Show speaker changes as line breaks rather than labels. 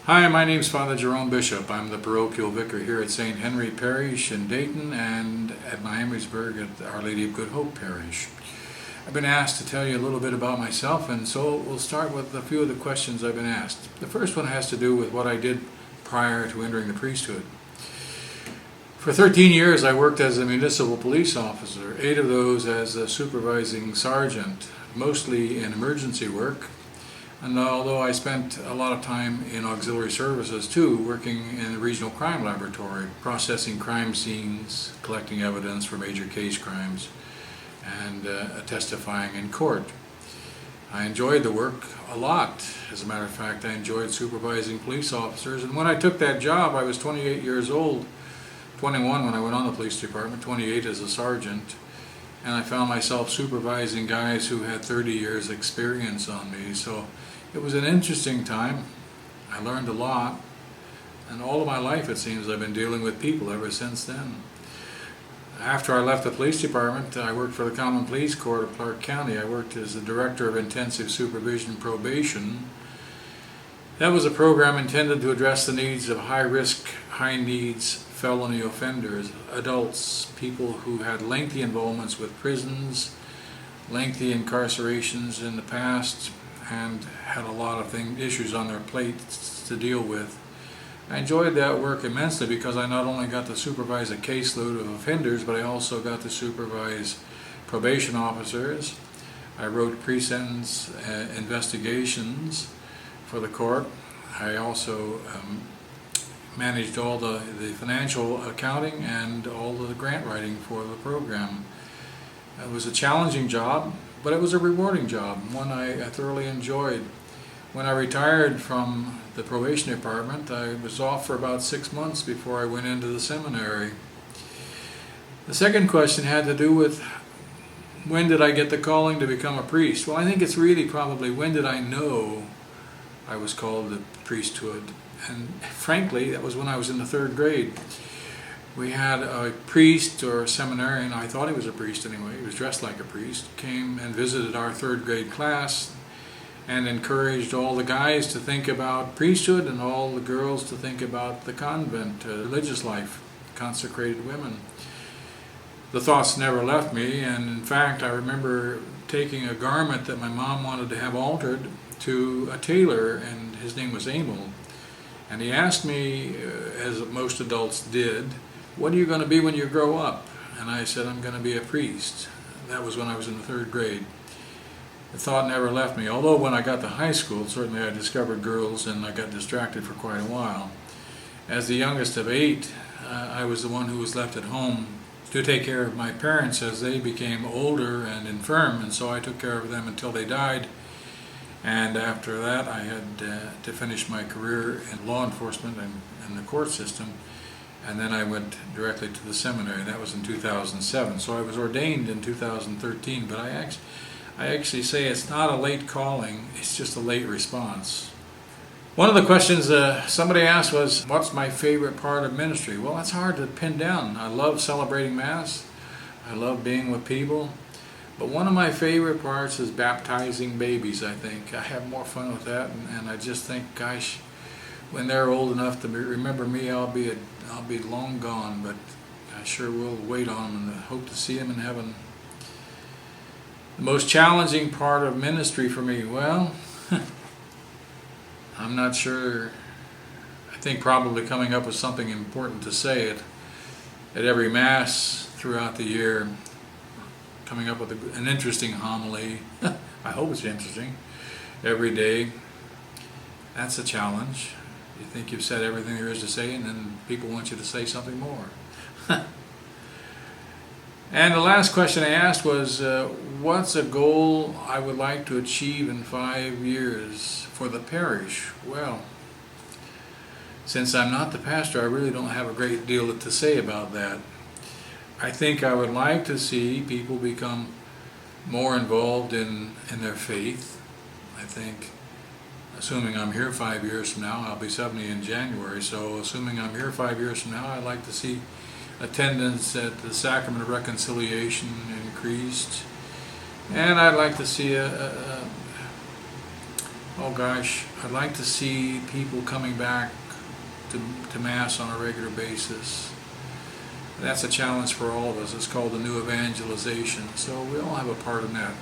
Hi, my name's Father Jerome Bishop. I'm the parochial vicar here at St. Henry Parish in Dayton and at Miamisburg at Our Lady of Good Hope Parish. I've been asked to tell you a little bit about myself, and so we'll start with a few of the questions I've been asked. The first one has to do with what I did prior to entering the priesthood. For 13 years I worked as a municipal police officer, 8 of those as a supervising sergeant, mostly in emergency work. And although I spent a lot of time in auxiliary services too, working in the regional crime laboratory, processing crime scenes, collecting evidence for major case crimes, and testifying in court. I enjoyed the work a lot. As a matter of fact, I enjoyed supervising police officers. And when I took that job, I was 28 years old, 21 when I went on the police department, 28 as a sergeant. And I found myself supervising guys who had 30 years experience on me. So it was an interesting time. I learned a lot. And all of my life, it seems, I've been dealing with people ever since then. After I left the police department, I worked for the Common Pleas Court of Clark County. I worked as the Director of Intensive Supervision Probation. That was a program intended to address the needs of high-risk, high-needs felony offenders, adults, people who had lengthy involvements with prisons, lengthy incarcerations in the past, and had a lot of issues on their plates to deal with. I enjoyed that work immensely because I not only got to supervise a caseload of offenders, but I also got to supervise probation officers. I wrote pre-sentence investigations for the court. I also managed all the financial accounting and all of the grant writing for the program. It was a challenging job, but it was a rewarding job, one I thoroughly enjoyed. When I retired from the probation department, I was off for about 6 months before I went into the seminary. The second question had to do with when did I get the calling to become a priest? Well, I think it's really probably when did I know I was called to priesthood? And frankly, that was when I was in the 3rd grade. We had a priest or a seminarian, I thought he was a priest anyway, he was dressed like a priest, came and visited our 3rd grade class and encouraged all the guys to think about priesthood and all the girls to think about the convent, religious life, consecrated women. The thoughts never left me, and in fact I remember taking a garment that my mom wanted to have altered to a tailor, and his name was Emil. And he asked me, as most adults did, what are you going to be when you grow up? And I said, I'm going to be a priest. That was when I was in the 3rd grade. The thought never left me, although when I got to high school, certainly I discovered girls and I got distracted for quite a while. As the youngest of 8, I was the one who was left at home to take care of my parents as they became older and infirm, and so I took care of them until they died. And after that, I had to finish my career in law enforcement and the court system. And then I went directly to the seminary. That was in 2007. So I was ordained in 2013. But I actually say it's not a late calling, it's just a late response. One of the questions somebody asked was, what's my favorite part of ministry? Well, that's hard to pin down. I love celebrating Mass. I love being with people. But one of my favorite parts is baptizing babies, I think. I have more fun with that, and I just think, gosh, when they're old enough to remember me, I'll be long gone, but I sure will wait on them and hope to see them in heaven. The most challenging part of ministry for me, well, I'm not sure. I think probably coming up with something important to say at every Mass throughout the year, coming up with an interesting homily. I hope it's interesting. Every day. That's a challenge. You think you've said everything there is to say, and then people want you to say something more. And the last question I asked was, what's a goal I would like to achieve in 5 years for the parish? Well, since I'm not the pastor, I really don't have a great deal to say about that. I think I would like to see people become more involved in their faith. I think, assuming I'm here 5 years from now, I'll be 70 in January, so assuming I'm here 5 years from now, I'd like to see attendance at the Sacrament of Reconciliation increased, and I'd like to see a Oh gosh, I'd like to see people coming back to Mass on a regular basis. That's a challenge for all of us. It's called the new evangelization. So we all have a part in that.